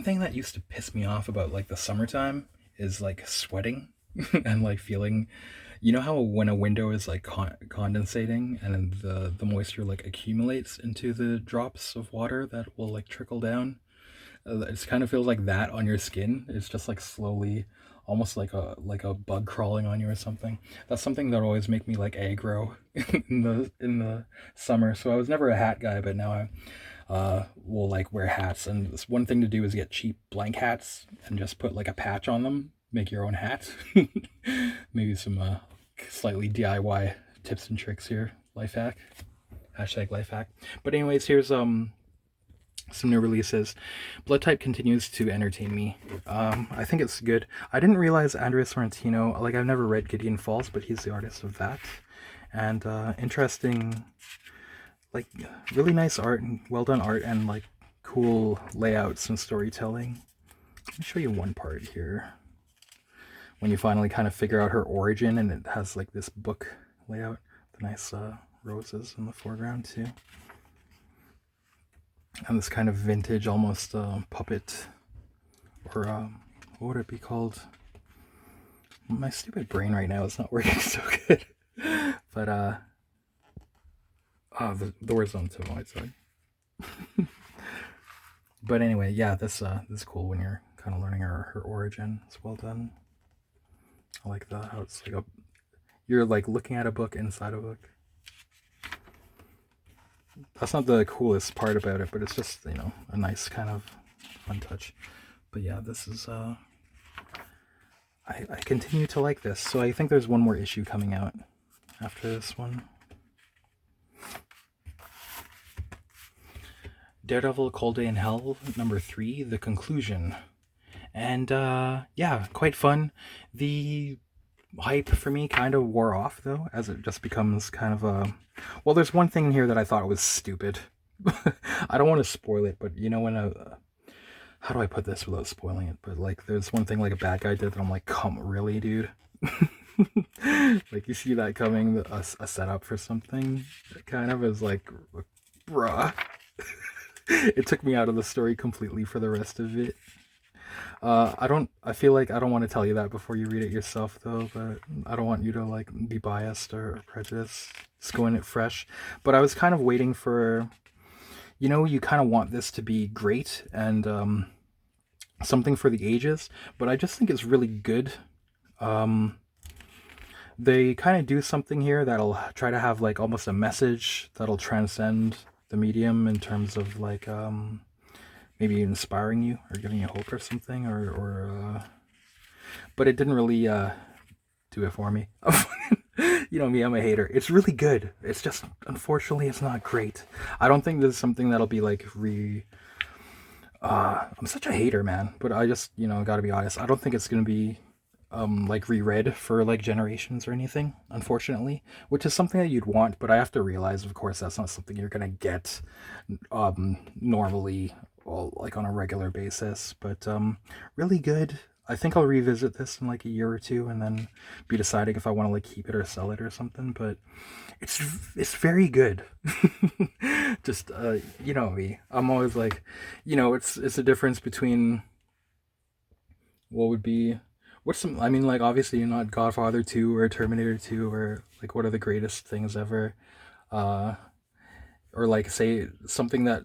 thing that used to piss me off about like the summertime is like sweating. And like feeling, you know how when a window is like condensating and then the moisture like accumulates into the drops of water that will like trickle down, it just kind of feels like that on your skin. It's just like slowly, almost like a bug crawling on you or something. That's something that always make me like aggro in the summer. So I was never a hat guy, but now I will like wear hats, and this one thing to do is get cheap blank hats and just put like a patch on them. Make your own hat. Maybe some slightly DIY tips and tricks here. Life hack. Hashtag life hack. But anyways, here's some new releases. Blood Type continues to entertain me. I think it's good. I didn't realize Andrea Sorrentino, like I've never read Gideon Falls, but he's the artist of that. And interesting, like really nice art and well done art and like cool layouts and storytelling. Let me show you one part here. When you finally kind of figure out her origin, and it has like this book layout, the nice roses in the foreground too, and this kind of vintage, almost puppet, or what would it be called? My stupid brain right now is not working so good. But the word's on to my side. But anyway, yeah, this is cool when you're kind of learning her origin. It's well done. I like that, how it's like you're like looking at a book inside a book. That's not the coolest part about it, but it's just, you know, a nice kind of fun touch. But yeah, this is, I continue to like this. So I think there's one more issue coming out after this one. Daredevil Cold Day in Hell, number 3, The Conclusion. And, yeah, quite fun. The hype for me kind of wore off, though, as it just becomes kind of a... Well, there's one thing here that I thought was stupid. I don't want to spoil it, but you know when how do I put this without spoiling it? But like, there's one thing like a bad guy did that I'm like, come, really, dude? Like, you see that coming, a setup for something? It kind of is like, bruh. It took me out of the story completely for the rest of it. I feel like I don't want to tell you that before you read it yourself, though, but I don't want you to, like, be biased or prejudiced. Just go in it fresh. But I was kind of waiting for, you know, you kind of want this to be great and, something for the ages, but I just think it's really good. They kind of do something here that'll try to have, like, almost a message that'll transcend the medium in terms of, like, maybe inspiring you or giving you hope or something, but it didn't really do it for me. You know me, I'm a hater. It's really good. It's just, unfortunately, it's not great. I don't think this is something that'll be like I'm such a hater, man, but I just, you know, gotta be honest. I don't think it's gonna be like reread for like generations or anything, unfortunately, which is something that you'd want, but I have to realize, of course, that's not something you're gonna get normally, well, like on a regular basis. But really good. I think I'll revisit this in like a year or two and then be deciding if I want to like keep it or sell it or something, but it's very good. Just you know me, I'm always like, you know, it's a difference between what would be, what's some, I mean, like, obviously you're not Godfather 2 or Terminator 2 or like what are the greatest things ever, uh or like say something that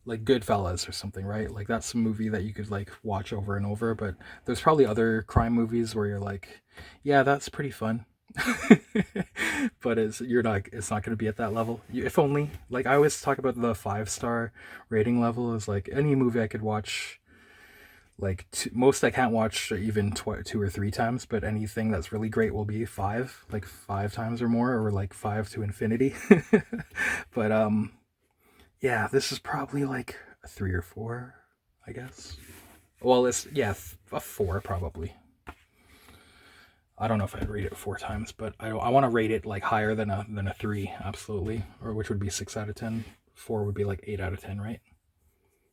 like Goodfellas or something, right? Like that's a movie that you could like watch over and over, but there's probably other crime movies where you're like, yeah, that's pretty fun. But it's not going to be at that level. If only, like I always talk about the 5-star rating level is like any movie I could watch, like most I can't watch even 2 or 3 times, but anything that's really great will be 5, like 5 times or more, or like 5 to infinity. But yeah, this is probably like a 3 or 4, I guess. Well, it's, yeah, a 4 probably. I don't know if I'd rate it 4 times, but I want to rate it like higher than a 3, absolutely, or which would be 6 out of 10. 4 would be like 8 out of 10, right?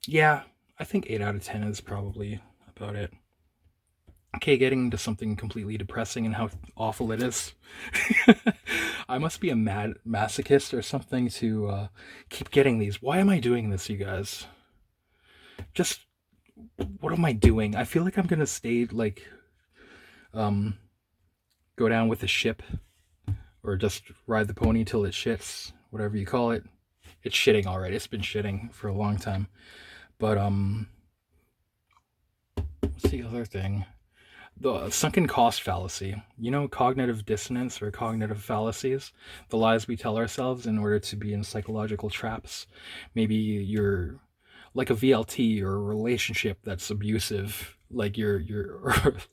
Yeah, I think 8 out of 10 is probably about it. Okay, getting into something completely depressing and how awful it is. I must be a mad masochist or something to keep getting these. Why am I doing this, you guys? Just, what am I doing? I feel like I'm gonna stay, like, go down with the ship, or just ride the pony till it shits, whatever you call it. It's shitting already. It's been shitting for a long time. But, what's the other thing? The sunken cost fallacy. You know, cognitive dissonance or cognitive fallacies, the lies we tell ourselves in order to be in psychological traps. Maybe you're like a VLT or a relationship that's abusive, like you're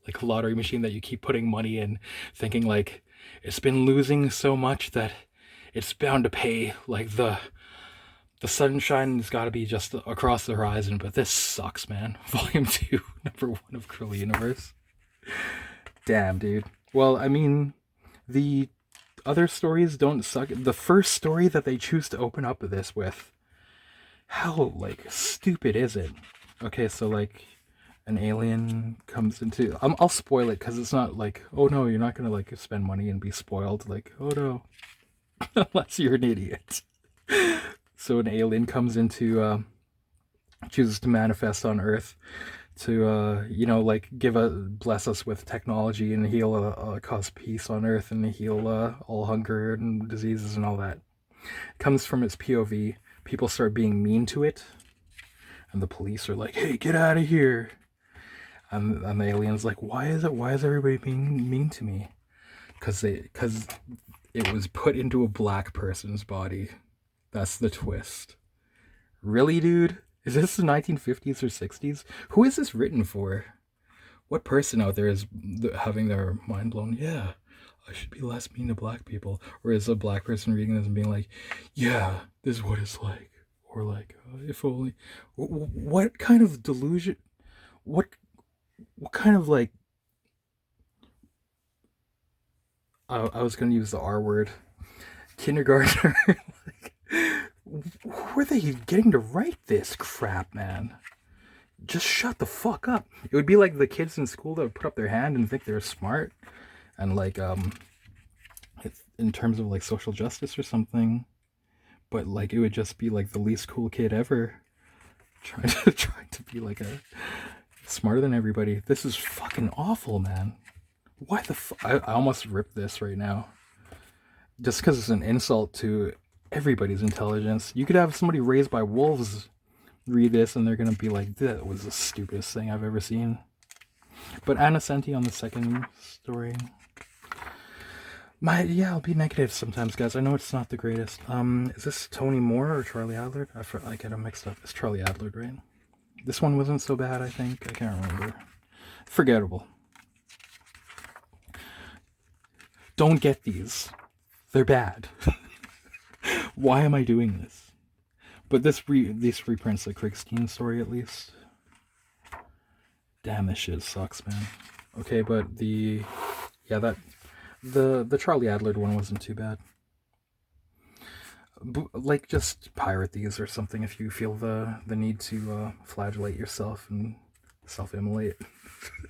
like a lottery machine that you keep putting money in, thinking like it's been losing so much that it's bound to pay. Like the sunshine's got to be just across the horizon, but this sucks, man. Volume 2, number 1 of Cruel Universe. Damn, dude. Well, I mean, the other stories don't suck. The first story that they choose to open up this with, how, like, stupid is it? Okay, so, like, an alien comes into... I'll spoil it, because it's not like, oh no, you're not gonna, like, spend money and be spoiled. Like, oh no. Unless you're an idiot. So an alien comes into, chooses to manifest on Earth to, you know, like bless us with technology and heal, cause peace on Earth and heal all hunger and diseases and all that. It comes from its POV. People start being mean to it, and the police are like, hey, get out of here. And the alien's like, why is everybody being mean to me? Because it was put into a black person's body. That's the twist. Really, dude? Is this the 1950s or 60s? Who is this written for? What person out there is having their mind blown? Yeah, I should be less mean to black people. Or is a black person reading this and being like, yeah, this is what it's like. Or like, if only... What kind of delusion... What kind of like... I was going to use the R word. Kindergartner. Like, who are they getting to write this crap, man? Just shut the fuck up. It would be like the kids in school that would put up their hand and think they're smart. And like, in terms of like social justice or something. But like, it would just be like the least cool kid ever. Trying to be like smarter than everybody. This is fucking awful, man. Why the fuck? I almost ripped this right now. Just because it's an insult to everybody's intelligence. You could have somebody raised by wolves read this and they're gonna be like, that was the stupidest thing I've ever seen. But Anacenti on the second story. I'll be negative sometimes, guys. I know it's not the greatest. Is this Tony Moore or Charlie Adler? I get them mixed up. It's Charlie Adler, right? This one wasn't so bad, I think. I can't remember. Forgettable. Don't get these. They're bad. Why am I doing this? But this reprints the Krigstein story at least. Damn, this shit sucks, man. Okay, but the Charlie Adler one wasn't too bad. Like, just pirate these or something if you feel the need to flagellate yourself and self-immolate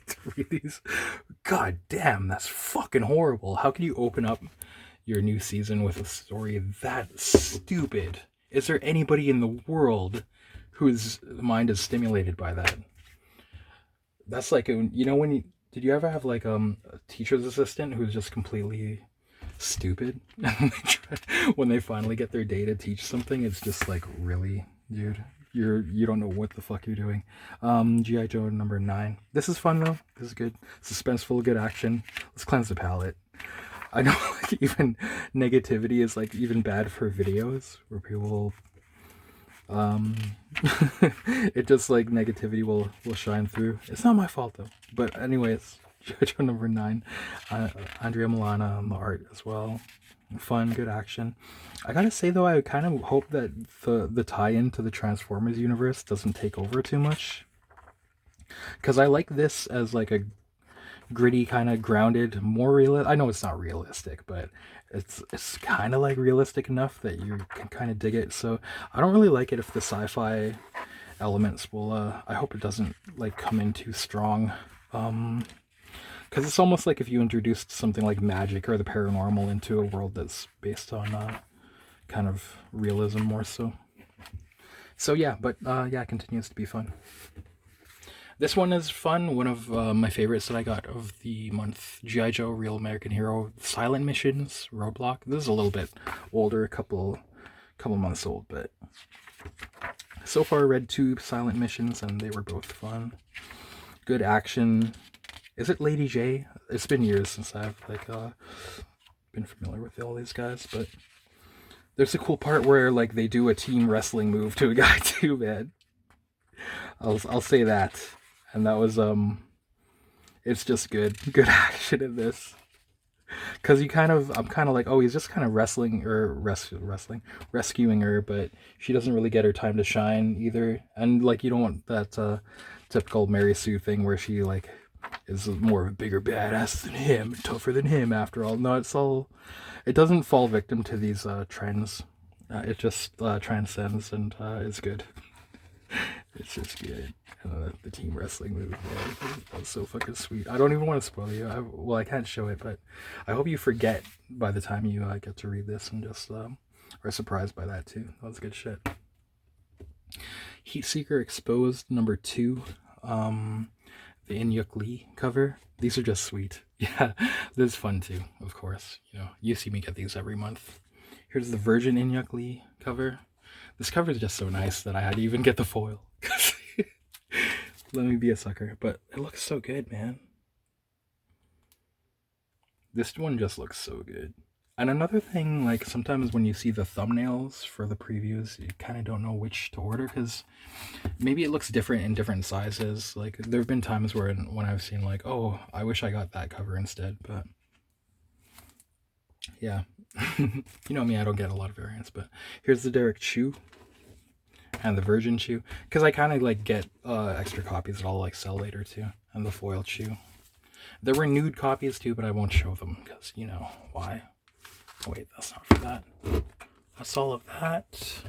to read these. God damn, that's fucking horrible. How can you open up your new season with a story that stupid? Is there anybody in the world whose mind is stimulated by that? That's like, did you ever have like a teacher's assistant who's just completely stupid? When they finally get their day to teach something, it's just like, really, dude? You don't know what the fuck you're doing. G.I. Joe number 9. This is fun though. This is good. Suspenseful, good action. Let's cleanse the palate. I know, like, even negativity is like even bad for videos where people it just like negativity will shine through. It's not my fault though. But anyways, JoJo number 9. Andrea Milana on the art as well. Fun, good action. I gotta say though, I kind of hope that the tie-in to the Transformers universe doesn't take over too much. Because I like this as like a gritty, kind of grounded, more realistic. I know it's not realistic, but it's kind of like realistic enough that you can kind of dig it. So I don't really like it if the sci-fi elements will I hope it doesn't like come in too strong, because it's almost like if you introduced something like magic or the paranormal into a world that's based on kind of realism more so. So yeah, but yeah, it continues to be fun. This one is fun. One of my favorites that I got of the month. G.I. Joe, Real American Hero, Silent Missions, Roadblock. This is a little bit older, a couple months old, but so far read 2 Silent Missions and they were both fun. Good action. Is it Lady J? It's been years since I've like been familiar with all these guys, but there's a cool part where like they do a team wrestling move to a guy too, man. I'll say that. And that was it's just good action in this. Cause I'm kind of like, oh, he's just kind of rescuing her, but she doesn't really get her time to shine either. And like, you don't want that typical Mary Sue thing where she like is more of a bigger badass than him, tougher than him after all. No, it doesn't fall victim to these trends. It just transcends and is good. It's just good. The team wrestling move, man, that was so fucking sweet. I don't even want to spoil you. I can't show it, but I hope you forget by the time you get to read this and just are surprised by that too. That was good shit. Heatseeker Exposed number 2. The Inyuk Lee cover. These are just sweet. Yeah, this is fun too, of course. You see me get these every month. Here's the Virgin Inyuk Lee cover. This cover is just so nice that I had to even get the foil. Let me be a sucker. But it looks so good, man. This one just looks so good. And another thing, like sometimes when you see the thumbnails for the previews, you kind of don't know which to order because maybe it looks different in different sizes. Like there have been times where when I've seen like, oh, I wish I got that cover instead. But yeah, you know me, I don't get a lot of variants. But here's the Derek Chew and the Virgin Chew because I kind of like get extra copies that I'll like sell later too, and the foil Chew. There were nude copies too, but I won't show them because you know why. Oh, wait, that's not for that. That's all of that.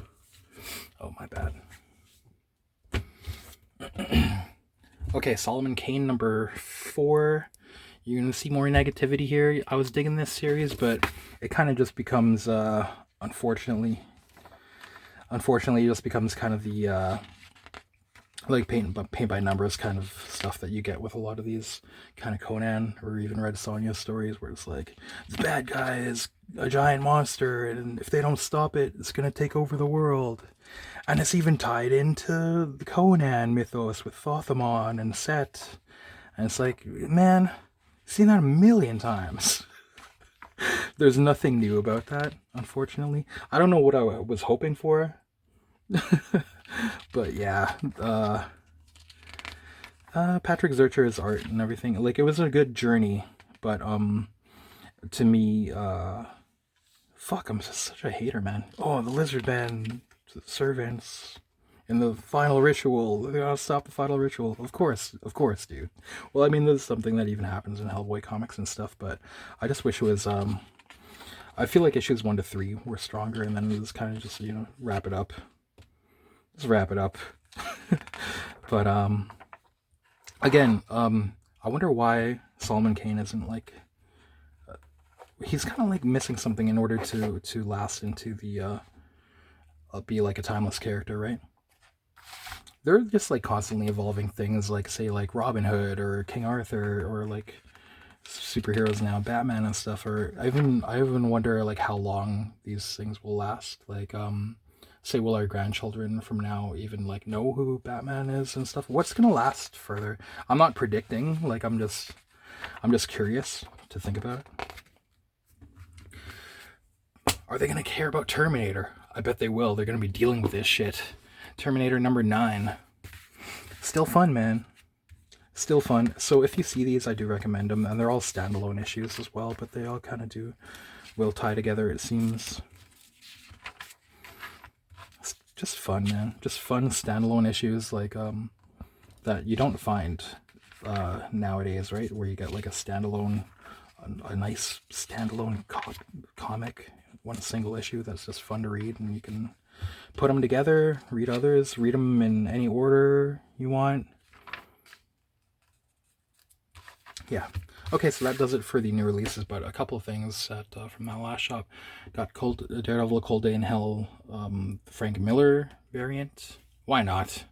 Oh, my bad. Okay, Solomon Kane number 4. You're going to see more negativity here. I was digging this series, but it kind of just becomes, unfortunately, it just becomes kind of the, like paint by numbers kind of stuff that you get with a lot of these kind of Conan or even Red Sonja stories where it's like, the bad guy is a giant monster and if they don't stop it, it's going to take over the world. And it's even tied into the Conan mythos with Thothamon and Sept. And it's like, man, I've seen that a million times. There's nothing new about that, unfortunately. I don't know what I was hoping for. But yeah, Patrick Zurcher's art and everything, like it was a good journey, but to me, fuck, I'm just such a hater, man. Oh, the lizard man servants in the final ritual, they gotta stop the final ritual. Of course, dude. Well, I mean, there's something that even happens in Hellboy comics and stuff, but I just wish it was I feel like issues 1 to 3 were stronger, and then it was kind of just, you know, wrap it up. Just wrap it up. But again, I wonder why Solomon Kane isn't like he's kind of like missing something in order to last into the be like a timeless character, right? They're just like constantly evolving things, like say like Robin Hood or King Arthur or like superheroes now, Batman and stuff. Or I even wonder like how long these things will last. Like say, will our grandchildren from now even like know who Batman is and stuff? What's gonna last further? I'm not predicting, like I'm just curious to think about it. Are they gonna care about Terminator? I bet they will. They're gonna be dealing with this shit. Terminator number 9. Still fun, man. Still fun. So if you see these, I do recommend them, and they're all standalone issues as well, but they all kind of will tie together, it seems. Just fun, man. Just fun standalone issues like that you don't find nowadays, right? Where you get like a standalone, a nice standalone comic, one single issue that's just fun to read, and you can put them together, read others, read them in any order you want. Yeah. Okay, so that does it for the new releases, but a couple of things that from that last shop. Got Daredevil, Cold Day in Hell, Frank Miller variant. Why not?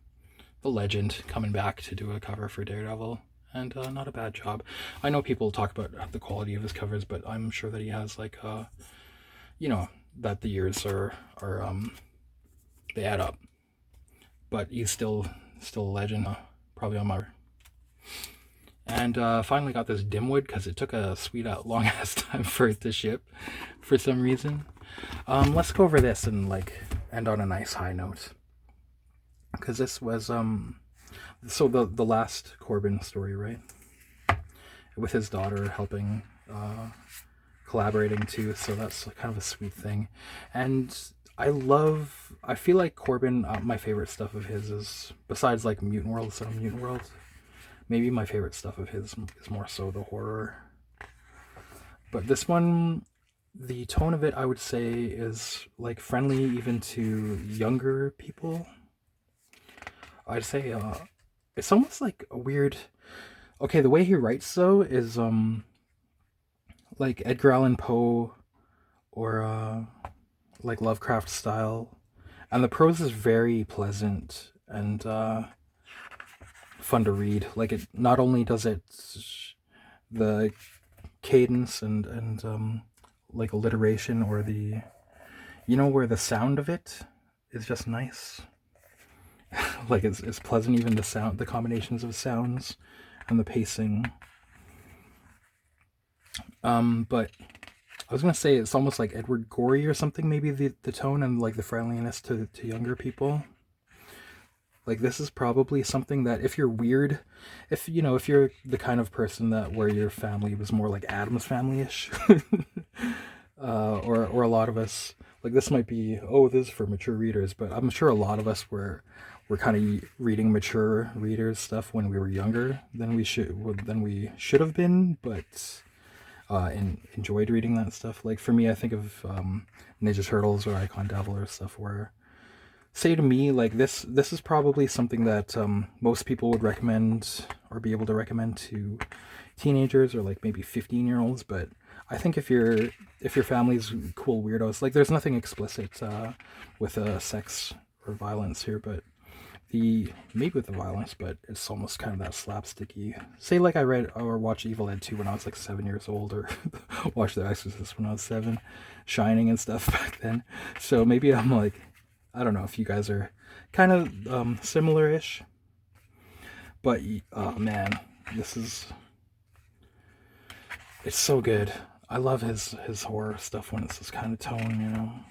The legend coming back to do a cover for Daredevil, and not a bad job. I know people talk about the quality of his covers, but I'm sure that he has like, you know, that the years are they add up. But he's still a legend, probably on my... And finally got this Dimwood because it took a sweet out long ass time for it to ship for some reason. Let's go over this and like end on a nice high note, because this was so the last Corbin story, right, with his daughter helping, collaborating too, so that's kind of a sweet thing. And I feel like Corbin, my favorite stuff of his is, besides like Mutant World, Son of Mutant World, maybe my favorite stuff of his is more so the horror. But this one, the tone of it, I would say, is like friendly even to younger people. I'd say it's almost like a weird... Okay, the way he writes though is like Edgar Allan Poe or like Lovecraft style. And the prose is very pleasant and fun to read. Like, it not only does it, the cadence and like alliteration, or the, you know, where the sound of it is just nice. Like it's pleasant, even the combinations of sounds and the pacing. But I was gonna say it's almost like Edward Gorey or something, maybe the tone and like the friendliness to younger people. Like this is probably something that if you're weird, if if you're the kind of person that where your family was more like Adam's family-ish, or a lot of us, like this might be, oh, this is for mature readers, but I'm sure a lot of us were kind of reading mature readers stuff when we were younger than we should have been, but and enjoyed reading that stuff. Like for me, I think of Ninja Turtles or Icon Devil or stuff where, say to me, like this is probably something that most people would recommend or be able to recommend to teenagers or like maybe 15-year-olds. But I think if your family's cool weirdos, like there's nothing explicit with sex or violence here, but maybe with the violence, but it's almost kind of that slapsticky. Say like I read or watched Evil Ed 2 when I was like 7 years old, or watched The Exorcist when I was 7, Shining and stuff back then. So maybe I'm like, I don't know if you guys are kind of similar-ish, but oh man, it's so good. I love his horror stuff when it's this kind of tone,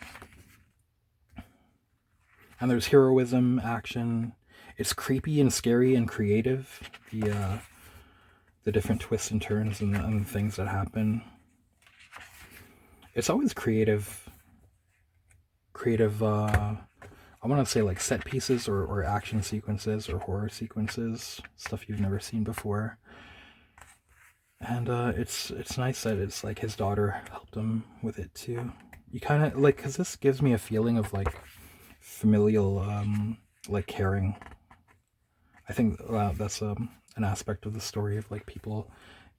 And there's heroism, action. It's creepy and scary and creative. The different twists and turns and things that happen. It's always creative. I want to say like set pieces or action sequences or horror sequences, stuff you've never seen before. And it's nice that it's like his daughter helped him with it too. You kind of like, because this gives me a feeling of like familial like caring. I think that's an aspect of the story of like people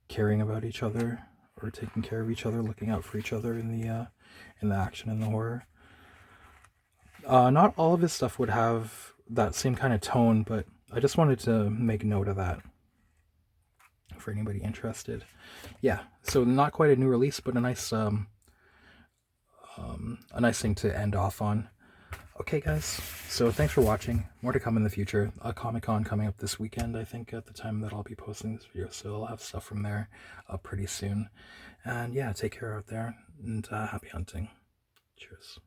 caring about each other or taking care of each other, looking out for each other in the action and the horror. Not all of his stuff would have that same kind of tone, but I just wanted to make note of that for anybody interested. Yeah, so not quite a new release, but a nice thing to end off on. Okay, guys, so thanks for watching. More to come in the future. Comic-Con coming up this weekend, I think, at the time that I'll be posting this video, so I'll have stuff from there up pretty soon. And yeah, take care out there, and happy hunting. Cheers.